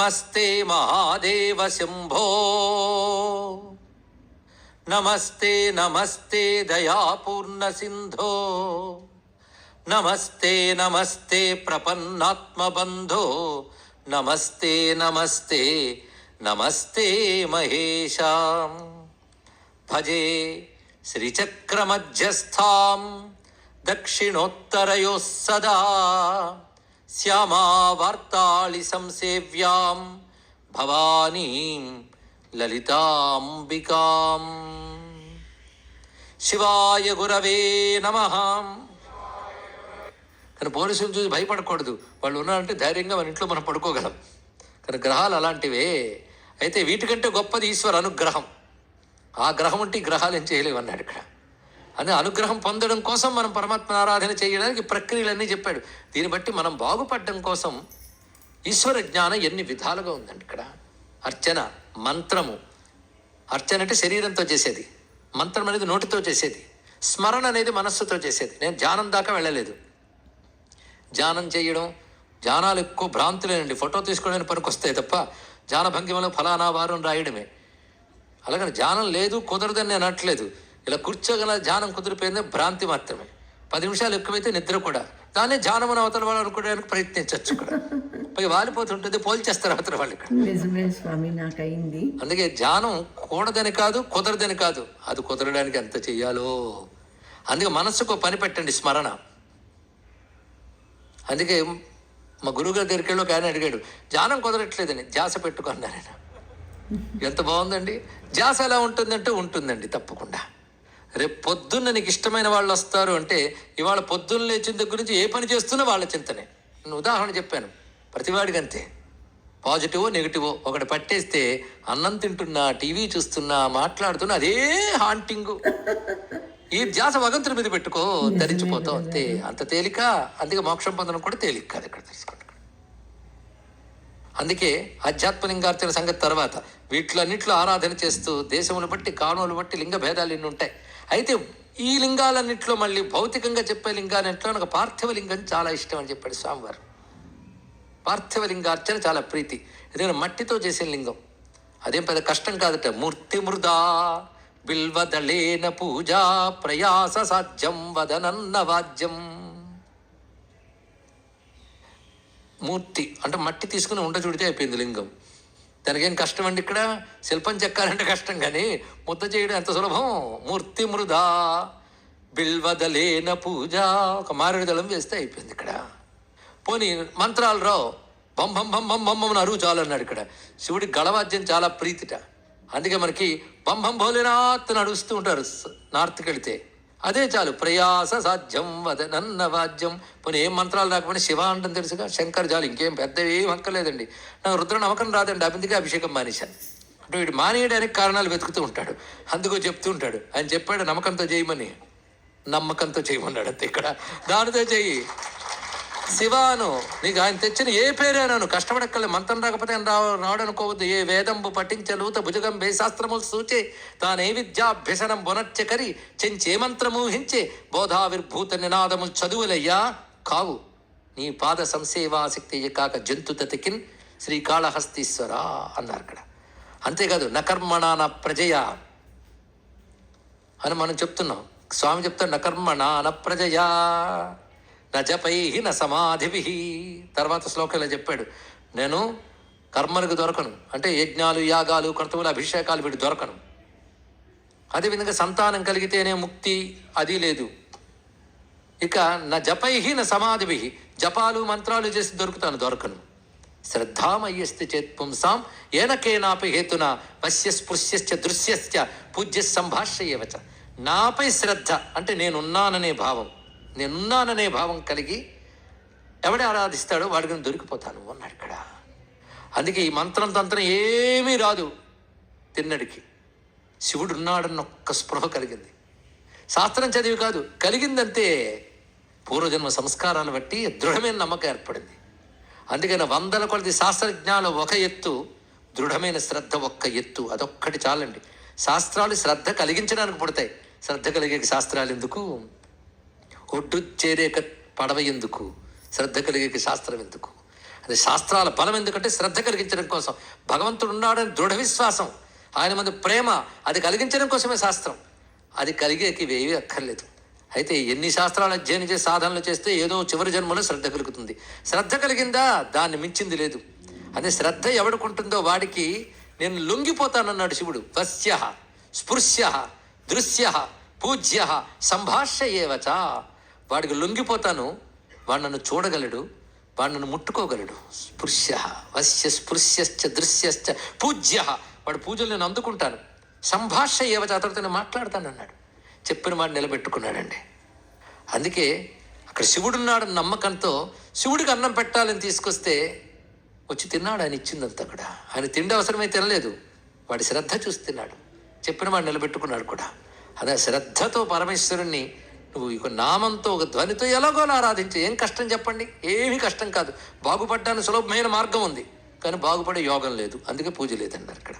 నమస్తే మహాదేవ శంభో, నమస్తే నమస్తే దయాపూర్ణ సింధో, నమస్తే నమస్తే ప్రపన్నాత్మబంధో, నమస్తే నమస్తే నమస్తే మహేశాం. భజే శ్రీచక్రమధ్యస్థాం దక్షిణోత్తరయోః సదా శ్యామావార్తాళి సంసేవ్యాం భవానీం లలితాంబికాం. శివాయ గురవే నమః. కానీ పోలీసులు చూసి భయపడకూడదు. వాళ్ళు ఉన్నారంటే ధైర్యంగా మన ఇంట్లో మనం పడుకోగలం. కానీ గ్రహాలు అలాంటివే. అయితే వీటికంటే గొప్పది ఈశ్వర అనుగ్రహం. ఆ గ్రహం అంటే గ్రహాలు ఏం చేయలేవు అన్నాడు ఇక్కడ. అదే అనుగ్రహం పొందడం కోసం మనం పరమాత్మ ఆరాధన చేయడానికి ప్రక్రియలన్నీ చెప్పాడు. దీన్ని బట్టి మనం బాగుపడడం కోసం ఈశ్వర జ్ఞానం ఎన్ని విధాలుగా ఉందండి ఇక్కడ. అర్చన, మంత్రము. అర్చన అంటే శరీరంతో చేసేది, మంత్రం అనేది నోటితో చేసేది, స్మరణ అనేది మనస్సుతో చేసేది. నేను ధ్యానం దాకా వెళ్ళలేదు. ధ్యానం చేయడం, ధ్యానాలు ఎక్కువ భ్రాంతులేనండి. ఫోటో తీసుకోవడానికి పనికి వస్తాయి తప్ప ధ్యాన భంగిమలో ఫలానా వారం రాయడమే. అలాగని ధ్యానం లేదు కుదరదని నేను అనట్లేదు. ఇలా కూర్చోగల ధ్యానం కుదిరిపోయింది భ్రాంతి మాత్రమే. 10 నిమిషాలు ఎక్కువైతే నిద్ర కూడా. దాన్నే ధ్యానం అని అవతల వాళ్ళు అనుకోవడానికి ప్రయత్నించవచ్చు ఇక్కడ. పై వాలిపోతుంటుంది, పోల్చేస్తారు అవతల వాళ్ళు ఇక్కడ. అందుకే ధ్యానం కూడదని కాదు, కుదరదని కాదు, అది కుదరడానికి ఎంత చెయ్యాలో. అందుకే మనస్సుకు పని పెట్టండి, స్మరణ. అందుకే మా గురువుగారి దగ్గరికి వెళ్ళి ఒక ఆయన అడిగాడు, ధ్యానం కుదరట్లేదని. ధ్యాస పెట్టుకున్నారు ఆయన. ఎంత బాగుందండి. ధ్యాస ఎలా ఉంటుందంటే ఉంటుందండి తప్పకుండా. రేపు పొద్దున్న నీకు ఇష్టమైన వాళ్ళు వస్తారు అంటే ఇవాళ పొద్దున్న లేచిన దగ్గర నుంచి ఏ పని చేస్తున్నా వాళ్ళ చింతనే. నేను ఉదాహరణ చెప్పాను, ప్రతివాడికి అంతే. పాజిటివో నెగిటివో ఒకటి పట్టేస్తే అన్నం తింటున్నా, టీవీ చూస్తున్నా, మాట్లాడుతున్నా అదే హాంటింగు. ఈ ధ్యాస భగవంతుడి మీద పెట్టుకో, ధరించిపోతావు అంతే. అంత తేలిక. అందుకే మోక్షం పొందడం కూడా తేలిక కాదు ఇక్కడ, తెలుసుకోండి. అందుకే ఆధ్యాత్మలింగార్చన సంగతి తర్వాత వీటిలన్నింటిలో ఆరాధన చేస్తూ దేశములు బట్టి కాణువులు బట్టి లింగ భేదాలు ఎన్ని ఉంటాయి. అయితే ఈ లింగాలన్నింటిలో మళ్ళీ భౌతికంగా చెప్పే లింగాలన్నింటిలో నాకు పార్థివ లింగం చాలా ఇష్టం అని చెప్పాడు స్వామివారు. పార్థివ లింగార్చన చాలా ప్రీతి. ఎందుకంటే మట్టితో చేసే లింగం అదేం పెద్ద కష్టం కాదట. మూర్తి మృదా బిల్వదళేన పూజా ప్రయాస సాధ్యం వదనన్న వాద్యం. మూర్తి అంటే మట్టి తీసుకుని ఉండ చుడితే అయిపోయింది లింగం. దానికేం కష్టం అండి. ఇక్కడ శిల్పం చెక్కాలంటే కష్టం, కానీ ముద్ద చేయడం ఎంత సులభం. మూర్తి మృదా బిల్వదళేన పూజ, ఒక మారేడు దళం వేస్తే అయిపోయింది ఇక్కడ. పోనీ మంత్రాలు రావు, బం బం బం బం బం అని అరువు చాలు అన్నాడు ఇక్కడ. శివుడికి గళవాద్యం చాలా ప్రీతిట. అందుకే మనకి బం బం భోలేనాథ్ నడుస్తూ ఉంటారు నార్త్కి వెళితే. అదే చాలు. ప్రయాస సాధ్యం వదనన్న వాద్యం. పోనీ ఏం మంత్రాలు రాకపోయినా శివ అంటాం తెలుసుగా, శంకర్ చాలు, ఇంకేం పెద్ద ఏం హక్కలేదండి. నాకు రుద్ర నమ్మకం రాదండి, అందుకే అభిషేకం మానేశాను. అంటే వీడు మానేయడానికి కారణాలు వెతుకుతూ ఉంటాడు. అందుకో చెప్తూ ఉంటాడు. ఆయన చెప్పాడు నమ్మకంతో చేయమని, నమ్మకంతో చేయమన్నాడు అంతే ఇక్కడ. దానితో చెయ్యి. శివాను నీకు ఆయన తెచ్చిన ఏ పేరేనాను కష్టపడక్కలే. మంత్రం రాకపోతే ఆయన రావడనుకోవద్దు. ఏ వేదంబు పఠించలూత భుజగం శాస్త్రములు సూచే తానే విద్యాభ్యసనం బొనర్చకరి చెంచే మంత్రమూహించే బోధావిర్భూత నినాదములు చదువులయ్యా కావు నీ పాద సంసేవాశక్తి కాక జంతుతతికిన్ శ్రీకాళహస్తీశ్వర అన్నారు అక్కడ. అంతేకాదు నకర్మణా న ప్రజయా అని మనం చెప్తున్నాం. స్వామి చెప్తాడు నకర్మణా న ప్రజయా న జపై న సమాధిభి. తర్వాత శ్లోకంలో చెప్పాడు, నేను కర్మలకు దొరకను అంటే యజ్ఞాలు యాగాలు క్రతువులు అభిషేకాలు వీటి దొరకను. అదేవిధంగా సంతానం కలిగితేనే ముక్తి, అది లేదు. ఇక నా జపై న సమాధిభి, జపాలు మంత్రాలు చేసి దొరకను. శ్రద్ధామయ్యస్తి చేత్ పుంసాం ఏనకేనాపి హేతున వశ్య స్పృశ్యశ్చ దృశ్యశ్చ పూజ్య సంభాష్యవచ. నాపై శ్రద్ధ అంటే నేనున్నాననే భావం కలిగి ఎవడే ఆరాధిస్తాడో వాడికి నేను దొరికిపోతాను అన్నాడు ఇక్కడ. అందుకే ఈ మంత్రం తంత్రం ఏమీ రాదు తిన్నడికి. శివుడు ఉన్నాడన్న ఒక్క స్పృహ కలిగింది. శాస్త్రం చదివి కాదు, కలిగిందంతే. పూర్వజన్మ సంస్కారాలను బట్టి దృఢమైన నమ్మకం ఏర్పడింది. అందుకని 100 కొలది శాస్త్రజ్ఞానం ఒక ఎత్తు, దృఢమైన శ్రద్ధ ఒక్క ఎత్తు. అదొక్కటి చాలండి. శాస్త్రాలు శ్రద్ధ కలిగించడానికి పుడతాయి. శ్రద్ధ కలిగే శాస్త్రాలు ఎందుకు? ఒడ్డు చేరేక పడవ ఎందుకు? శ్రద్ధ కలిగే శాస్త్రం ఎందుకు? అది శాస్త్రాల బలం ఎందుకంటే శ్రద్ధ కలిగించడం కోసం. భగవంతుడు ఉన్నాడని దృఢ విశ్వాసం, ఆయన మంది ప్రేమ, అది కలిగించడం కోసమే శాస్త్రం. అది కలిగేకి ఇవేవి అక్కర్లేదు. అయితే ఎన్ని శాస్త్రాలు అధ్యయనం చేసి సాధనలు చేస్తే ఏదో చివరి జన్మలో శ్రద్ధ కలుగుతుంది. శ్రద్ధ కలిగిందా దాన్ని మించింది లేదు. అదే శ్రద్ధ ఎవడుకుంటుందో వాడికి నేను లొంగిపోతానన్నాడు శివుడు. వస్య స్పృశ్య దృశ్య పూజ్య సంభాష్య ఏవచ. వాడికి లొంగిపోతాను, వాడు నన్ను చూడగలడు, వాడు నన్ను ముట్టుకోగలడు. స్పృశ్య వస్య స్పృశ్యశ్చ దృశ్యశ్చ పూజ్య, వాడు పూజలు నేను అందుకుంటాను. సంభాష్య ఏవచ, అతడితో నేను మాట్లాడతానన్నాడు. చెప్పిన మాట నిలబెట్టుకున్నాడండి. అందుకే అక్కడ శివుడున్నాడని నమ్మకంతో శివుడికి అన్నం పెట్టాలని తీసుకొస్తే వచ్చి తిన్నాడు. ఆయన ఇచ్చిందంత అక్కడ. ఆయన తిండి అవసరమై తినలేదు, వాడి శ్రద్ధ చూసి తిన్నాడు. చెప్పిన మాట నిలబెట్టుకున్నాడు కూడా. అదే శ్రద్ధతో పరమేశ్వరుణ్ణి నువ్వు ఇక నామంతో ఒక ధ్వనితో ఎలాగోలా ఆరాధించే. ఏం కష్టం చెప్పండి? ఏమీ కష్టం కాదు. బాగుపడ్డానికి సులభమైన మార్గం ఉంది, కానీ బాగుపడే యోగం లేదు. అందుకే పూజ లేదన్నారు ఇక్కడ.